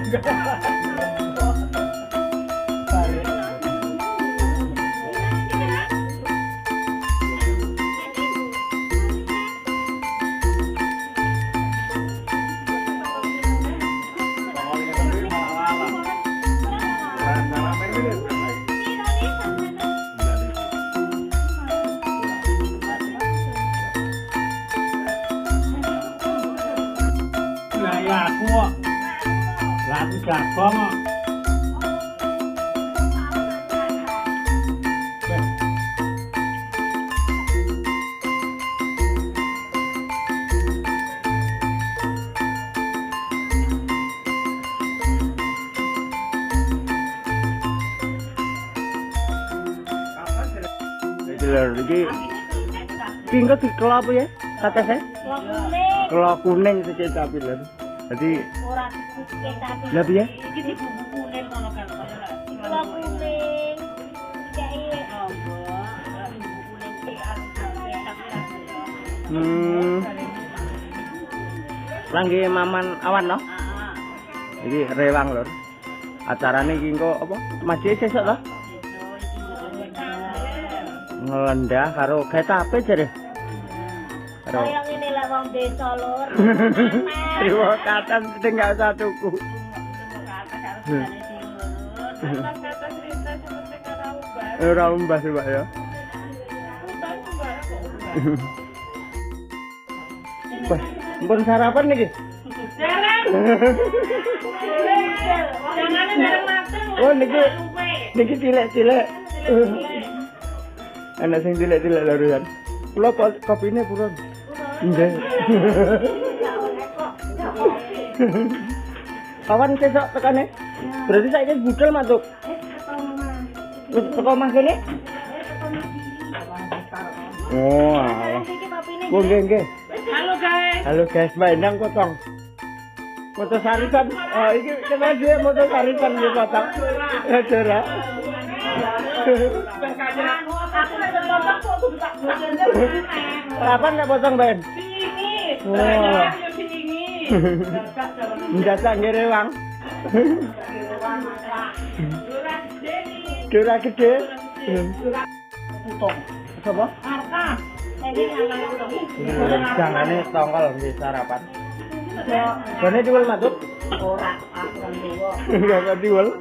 Aku kok lati gabong kok. Iki tinggal di kelapa ya, kata saya. Kelapa kuning sececap itu. Jadi ora dikucek lah piye? iki dibumbu kuning ngono kan. Kelapa kuning. Kayak bumbu kuning iki Langge maman awan no? Iki rewang lur. Acarane iki engko apa? Masih sesuk to? Ngelendah karo getape jare. Karo kaya ngene lek wong desa lur. Dewa katan sing gak usah tuku. Ora umbah sih, Pak ya. Wah, mbon sarapan niki. Jarang. Jangan bareng mateng. Oh niki cilik-cilik. Ana sing cilik-cilik larusan. Kula kopine purun. Nggih. Kawan sesuk tekane. Berarti saiki budal masuk. Wis teko omah kene? Oh, alah. Oh, nggih. Halo guys, Mbak Endang potong. Foto saripan. Oh, iki kena dhewe foto saripan iki potong. Ya, Dora. Kapan nek potong, Ben? Wah. Njasa ngerewang. Dora gede. Potong. Apa? Jangane tongkol nggih sarapan. Bone diwul matut? Ora, aku kan dewa. Enggak kok diwul.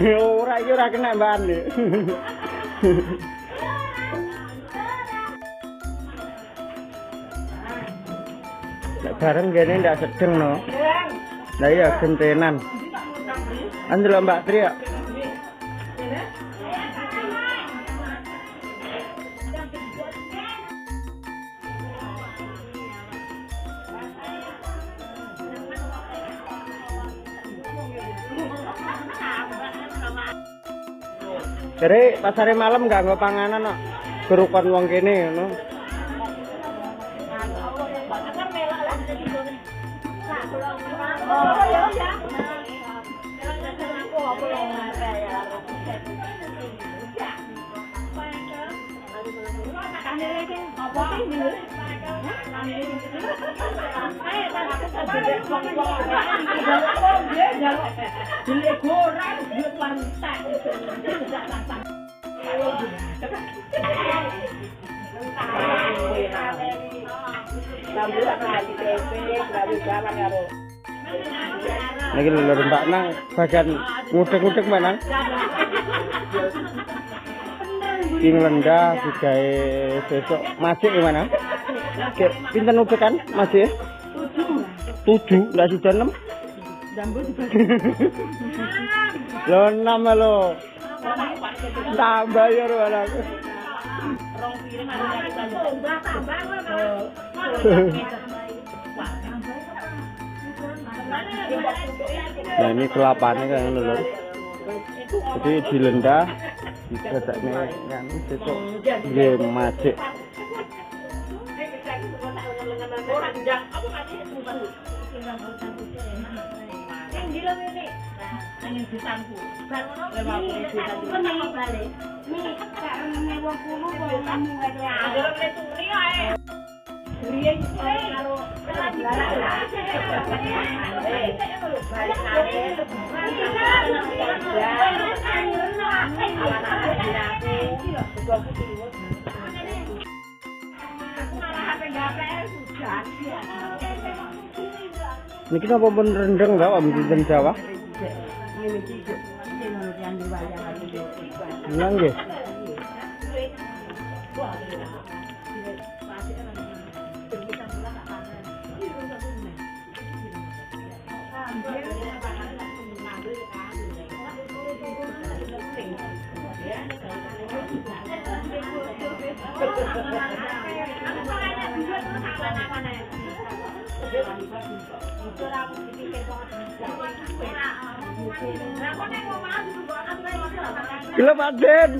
Ora iki ora kena mbane. Bareng kene ndak sedeng no. Lah iya gentenan. Andelok Mbak Tri ya. Kere pasare malam enggak nggo panganan kok. Gerukon wong kene ngono. Lagi lho Mbak Nang bagian ngudek-ngudek Mbak Nang. Ing lendah digawe besok masih gimana? Oke, pinten udekan masih? 7, enggak sudah 6. Jambu dibagi. Lo 6 lo. Tambah ya anak. Rong piring ada tambah Nah ini kelapanya kan lho. Jadi dilendah digadakne kan besok nggih macik. Ini loh ini. Ini disangku. Lewat itu tadi. Ini balik. Ini karena wong kulo kok kamu ngene. Ada leturi ae. Riye karo Niki napa pun rendeng ta Om dinten Jawa? Nang nggih. Gila Pak Den.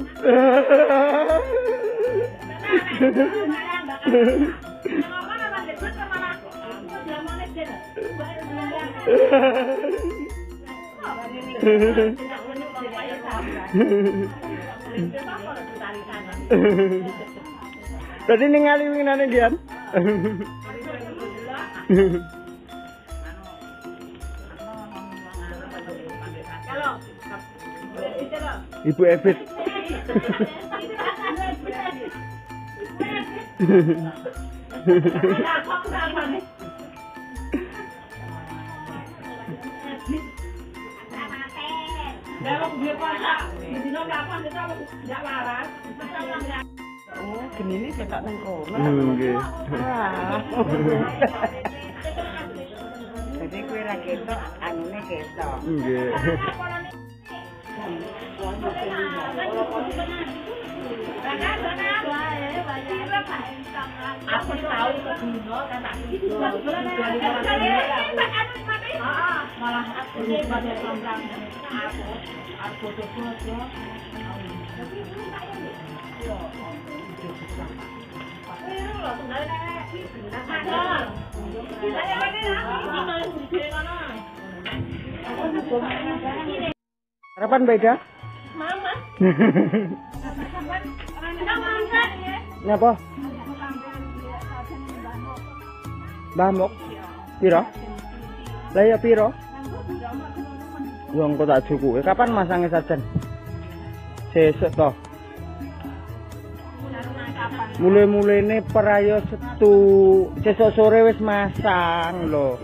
Tadi ningali winginane Dian. Ibu Evit. Oh, gini cetak nang kono. Nggih. Jadi kowe ra ketok, anune ketok. Nggih. Aku tahu kedino kan tak gitu. Malah aku sebagai program aku foto-foto. Harapan beda? Mama. Napa? Bamok. Piro? Lah ya piro? Wong kok tak cukuke. Kapan masange sajen? Sesuk to. Mulai-mulene perayo Setu, sesuk sore wis masang lho.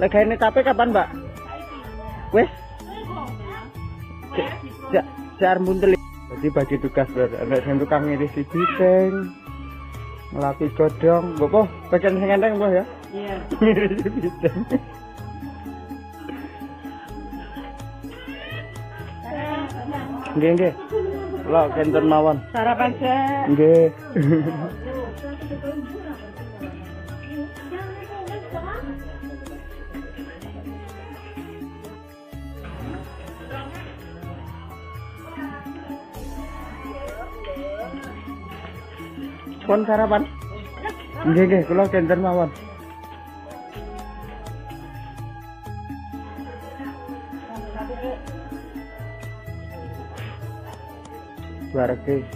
Legane tape kapan, Mbak? Wis? Jar muntel. Jadi bagi tugas anak sing tukang ngiris bideng, ngelapis godhong, mbok po, bagian sing enteng mbok ya? Iya. Ngiris bideng. Nggih. Lah kenten mawon. Sarapan sih. Nggih. Pun sarapan? Nggih, kula kenten mawon. Barke.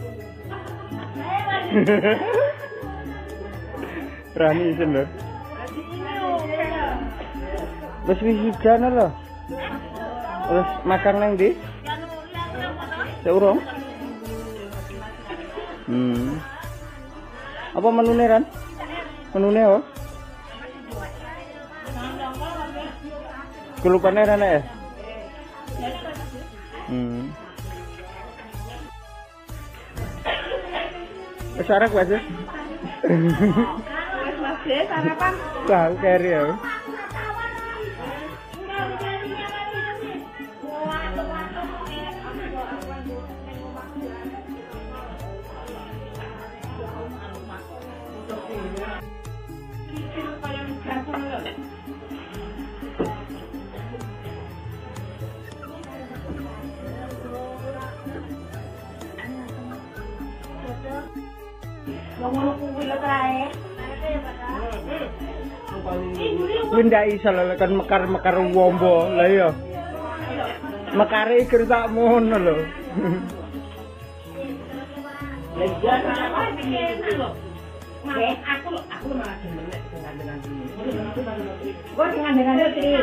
Rani isen lho. Wis wisudan lho. Terus makan nang ndi? Seurung. Apa menune Ran? Menune oh? Kelupane Ran ya? Wis arek wis. Wis masih sarapan. Tahu keri ya. Ngono kuwi lho trae. Kuwi ndak iso lho kan mekar-mekar wombo. Lah iya. Mekare iku tak mono lho. Aku malah demen dengan ini. Gua dengan sih.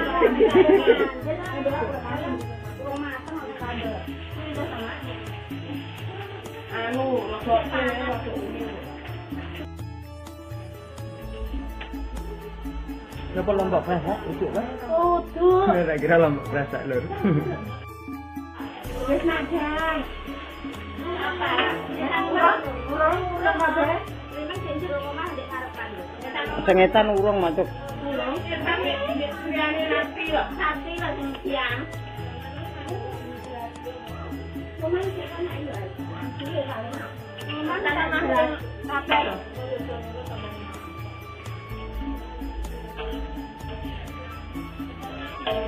Anu, waktu ini. Napa lombok masak itu kan? Utuh. Ora kira lombok masak lho. Wis nadang. Apa? Urung apa? Memang sing jero omah ndek karepan lho. Sengetan urung matuk. Urung. Tapi biane napi kok. Sate kok sing siang. Omah sing ana yo. Iki kali. Omah tak nang apa lho.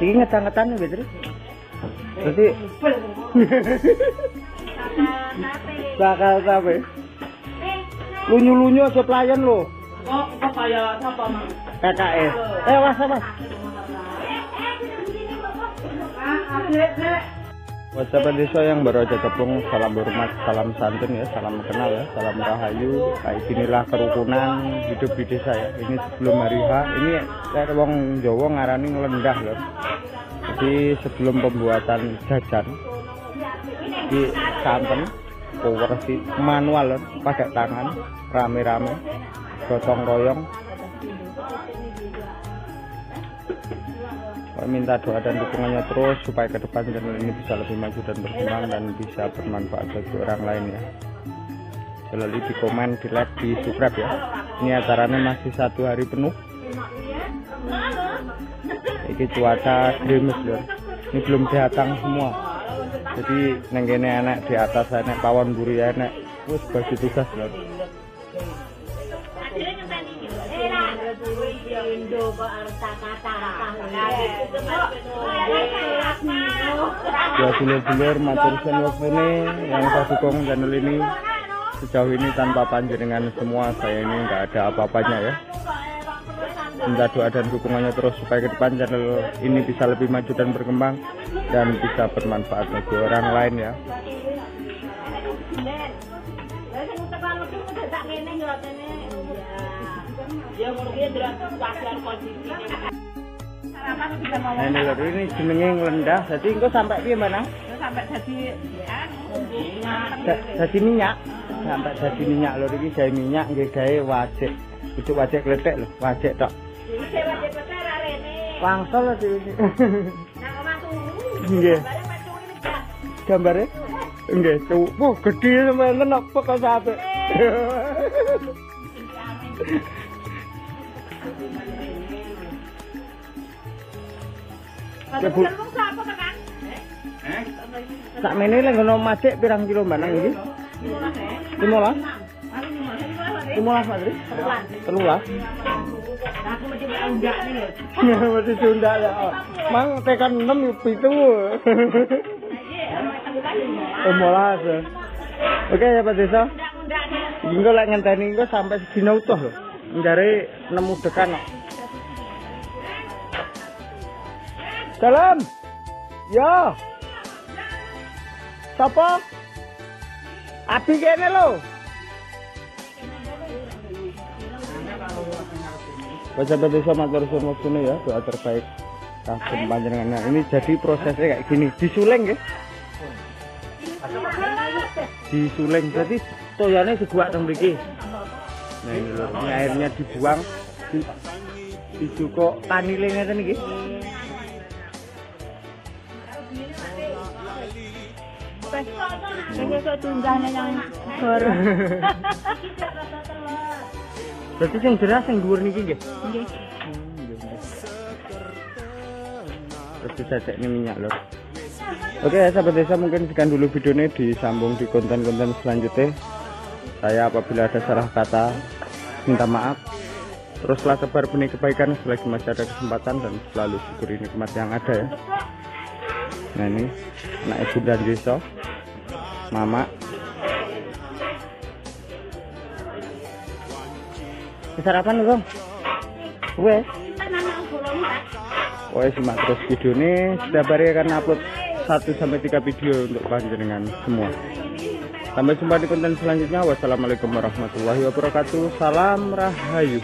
Iki ngetang-ngetang gitu. Berarti bakal sampe. Lunyu-lunyu aja pelayan lho. Kok kaya sapa mang? PKS. Was apa? Whatsapp desa yang baru aja tepung, salam hormat, salam santun ya, salam kenal ya, salam rahayu. Kayak inilah kerukunan hidup di desa ya. Ini sebelum hari H, ini kayak wong Jawa ngarani ngelendah loh. Jadi sebelum pembuatan jajan di santen, versi manual loh, pakai tangan, rame-rame, gotong royong. Minta doa dan dukungannya terus supaya ke depan channel ini bisa lebih maju dan berkembang dan bisa bermanfaat bagi orang lain ya. Selalu di komen, di like, di subscribe ya. Ini acaranya masih 1 hari penuh. Ini cuaca gerimis lho. Ini belum dihatang semua. Jadi nenggene enak di atas enak pawon buri enak. Wis bagi tugas lho. Ya dulur-dulur matur suwun waktune yang saya dukung channel ini sejauh ini tanpa panjenengan semua saya ini nggak ada apa-apanya ya. Minta doa dan dukungannya terus supaya ke depan channel ini bisa lebih maju dan berkembang dan bisa bermanfaat bagi orang lain ya. Nah ini jenenge nglendah, jadi engko sampai piye Mbak? Sampai Dadi minyak. Sampai dadi minyak lho iki gawe minyak nggih gawe wajik. Itu wajik kletek lho, wajik tok. iki wajib besar arene. Wangsal lho iki. Nang omah turu. Nggih. Gambare? Nggih, tuh gedhe temen apa kok sampe. Sak mene lek ngono macik pirang kilo Mbak nang iki? 15. 15 Pak Tri? 13. Aku mesti undak nih. Ya mesti undak ya. Mang tekan 6 7. 15. Oke ya Pak Desa. Engko lek ngenteni engko sampai sedina utuh lho. Njare nemu dekan kok. Salam. Ya. Sapa? Abi kene lho. Baca desa matur suwun waktune ya, doa terbaik kagem panjenengan. Ini jadi prosesnya kayak gini, disuling nggih. Disuling berarti toyane dibuak teng mriki. Nah, ini lho, ini airnya dibuang dijukuk tanile ngeten iki. Kayaknya kok tunggahnya yang goreng. Berarti sing jelas sing dhuwur niki nggih. Nggih. Terus dicecek ini minyak lho. Oke ya sahabat desa, mungkin sekian dulu videonya, disambung di konten-konten selanjutnya. Saya apabila ada salah kata minta maaf. Teruslah tebar benih kebaikan selagi masih ada kesempatan dan selalu syukuri nikmat yang ada ya. Nah ini anak ibu dan desa, mama. Sarapan lho, Bang. Wes. Simak terus video ini. Setiap hari akan upload 1-3 video untuk panjenengan semua. Sampai jumpa di konten selanjutnya. Wassalamualaikum warahmatullahi wabarakatuh. Salam Rahayu.